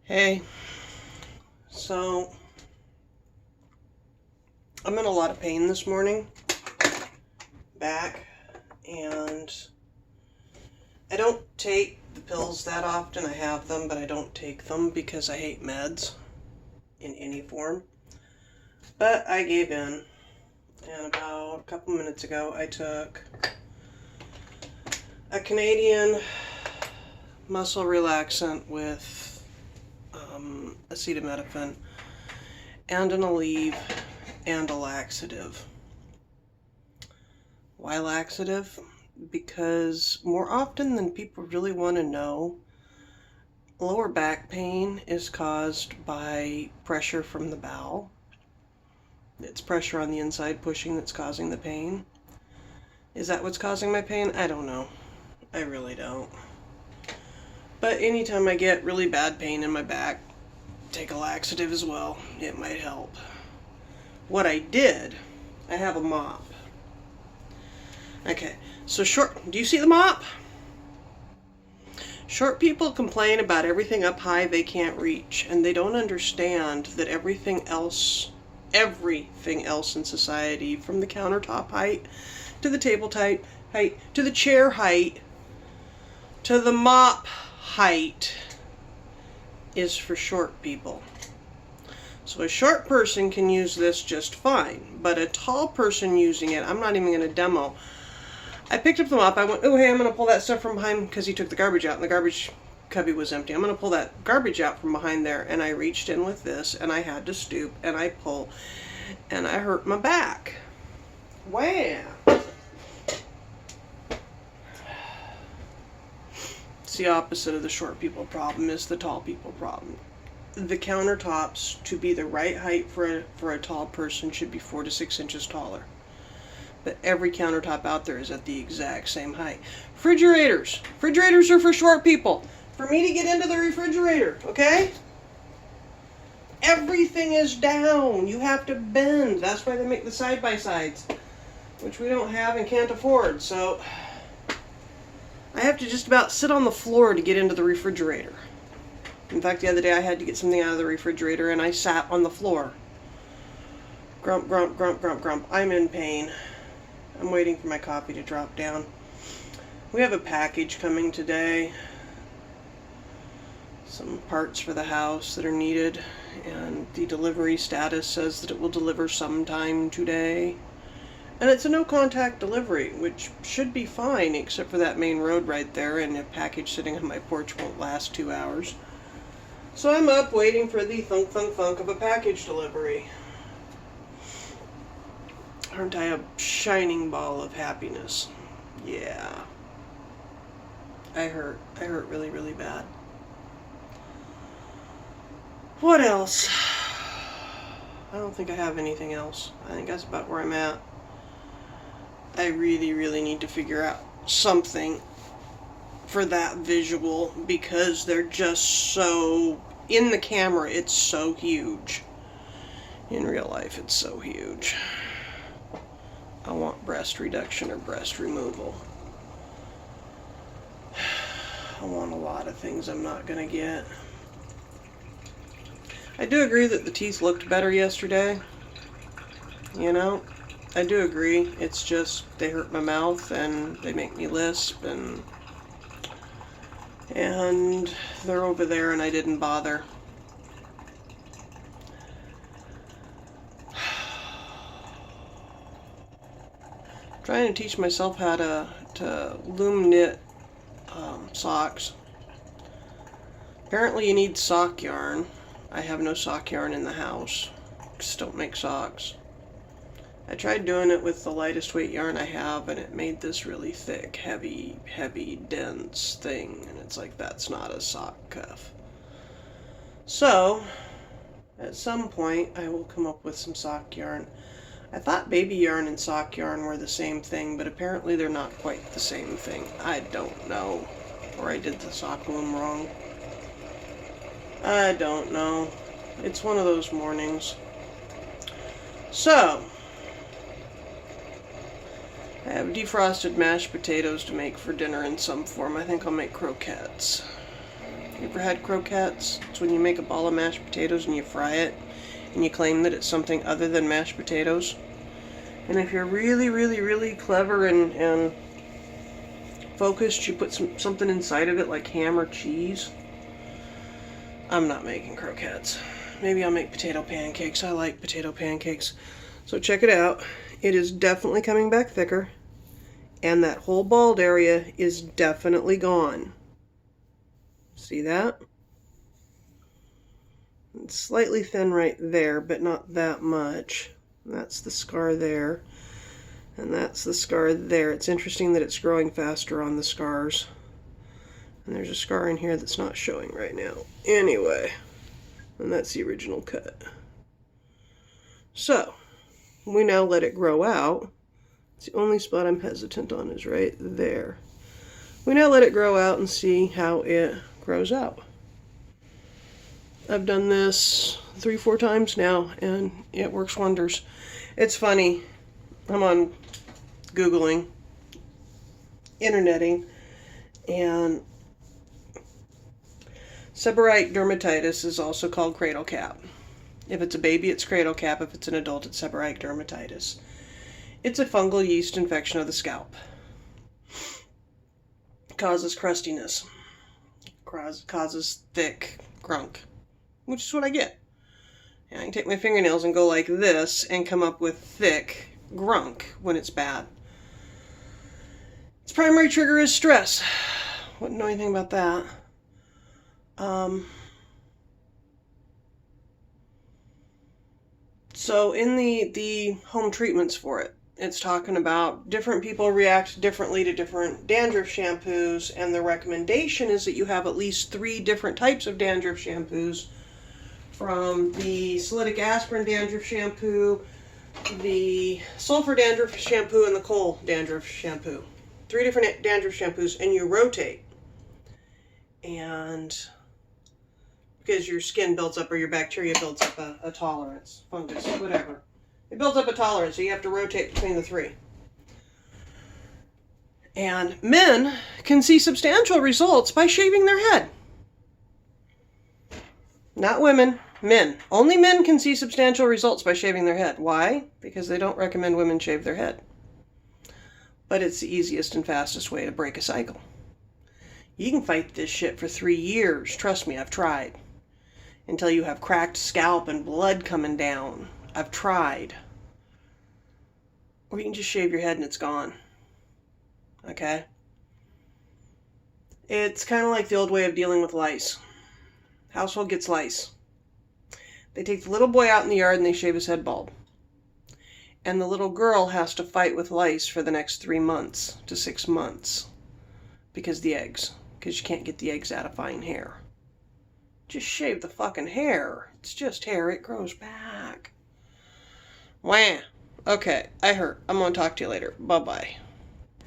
Hey, so I'm in a lot of pain this morning, back, and I don't take the pills that often. I have them, but I don't take them because I hate meds in any form. But I gave in, and about a couple minutes ago I took a Canadian muscle relaxant with acetaminophen and an Aleve and a laxative. Why laxative? Because more often than people really want to know, lower back pain is caused by pressure from the bowel. It's pressure on the inside pushing that's causing the pain. Is that what's causing my pain? I don't know. I really don't. But anytime I get really bad pain in my back, take a laxative as well. It might help. What I did, I have a mop. Okay, so do you see the mop? Short people complain about everything up high they can't reach, and they don't understand that everything else in society, from the countertop height, to the table height, to the chair height, to the mop height, is for short people. So a short person can use this just fine, but a tall person using it, I'm not even going to demo. I picked up the mop, I went, oh hey, I'm going to pull that stuff from behind, because he took the garbage out and the garbage cubby was empty. I'm going to pull that garbage out from behind there, and I reached in with this, and I had to stoop, and I pull, and I hurt my back. Wham! It's the opposite of the short people problem, is the tall people problem. The countertops, to be the right height for a tall person, should be 4 to 6 inches taller. But every countertop out there is at the exact same height. Refrigerators are for short people. For me to get into the refrigerator, okay? Everything is down. You have to bend. That's why they make the side-by-sides, which we don't have and can't afford. So I have to just about sit on the floor to get into the refrigerator. In fact, the other day I had to get something out of the refrigerator and I sat on the floor. Grump, grump, grump, grump, grump. I'm in pain. I'm waiting for my coffee to drop down. We have a package coming today. Some parts for the house that are needed, and the delivery status says that it will deliver sometime today. And it's a no-contact delivery, which should be fine, except for that main road right there, and a package sitting on my porch won't last 2 hours. So I'm up waiting for the thunk, thunk, thunk of a package delivery. Aren't I a shining ball of happiness? Yeah. I hurt really, really bad. What else? I don't think I have anything else. I think that's about where I'm at. I really, really need to figure out something for that visual, because they're just so... In the camera, it's so huge. In real life, it's so huge. I want breast reduction or breast removal. I want a lot of things I'm not going to get. I do agree that the teeth looked better yesterday. You know, I do agree. It's just they hurt my mouth and they make me lisp, and they're over there and I didn't bother. Trying to teach myself how to loom knit socks. Apparently you need sock yarn. I have no sock yarn in the house. Just don't make socks. I tried doing it with the lightest weight yarn I have, and it made this really thick, heavy, dense thing, and it's like, that's not a sock cuff. So, at some point, I will come up with some sock yarn. I thought baby yarn and sock yarn were the same thing, but apparently they're not quite the same thing. I don't know. Or I did the sock loom wrong. I don't know. It's one of those mornings. So, I have defrosted mashed potatoes to make for dinner in some form. I think I'll make croquettes. You ever had croquettes? It's when you make a ball of mashed potatoes and you fry it and you claim that it's something other than mashed potatoes. And if you're really, really, really clever and focused, you put something inside of it like ham or cheese. I'm not making croquettes. Maybe I'll make potato pancakes. I like potato pancakes. So check it out. It is definitely coming back thicker. And that whole bald area is definitely gone. See that? It's slightly thin right there, but not that much. That's the scar there. And that's the scar there. It's interesting that it's growing faster on the scars. And there's a scar in here that's not showing right now. Anyway, and that's the original cut. So, we now let it grow out. It's the only spot I'm hesitant on is right there. We now let it grow out and see how it grows out. I've done this 3-4 times now, and it works wonders. It's funny. I'm on Googling, interneting, and seborrheic dermatitis is also called cradle cap. If it's a baby, it's cradle cap. If it's an adult, it's seborrheic dermatitis. It's a fungal yeast infection of the scalp. Causes crustiness. Causes thick grunk, which is what I get. And I can take my fingernails and go like this and come up with thick grunk when it's bad. Its primary trigger is stress. Wouldn't know anything about that. So in the home treatments for it, it's talking about different people react differently to different dandruff shampoos, and the recommendation is that you have at least 3 different types of dandruff shampoos, from the Solidic Aspirin dandruff shampoo, the sulfur dandruff shampoo, and the Kohl dandruff shampoo. 3 different dandruff shampoos, and you rotate. And because your skin builds up, or your bacteria builds up a tolerance, fungus, whatever. It builds up a tolerance, so you have to rotate between the 3. And men can see substantial results by shaving their head. Not women, men. Only men can see substantial results by shaving their head. Why? Because they don't recommend women shave their head. But it's the easiest and fastest way to break a cycle. You can fight this shit for 3 years. Trust me, I've tried. Until you have cracked scalp and blood coming down. I've tried. Or you can just shave your head and it's gone. Okay? It's kind of like the old way of dealing with lice. Household gets lice. They take the little boy out in the yard and they shave his head bald. And the little girl has to fight with lice for the next 3 months to 6 months. Because the eggs. Because you can't get the eggs out of fine hair. Just shave the fucking hair. It's just hair. It grows back. Wah. Okay, I hurt. I'm going to talk to you later. Bye-bye.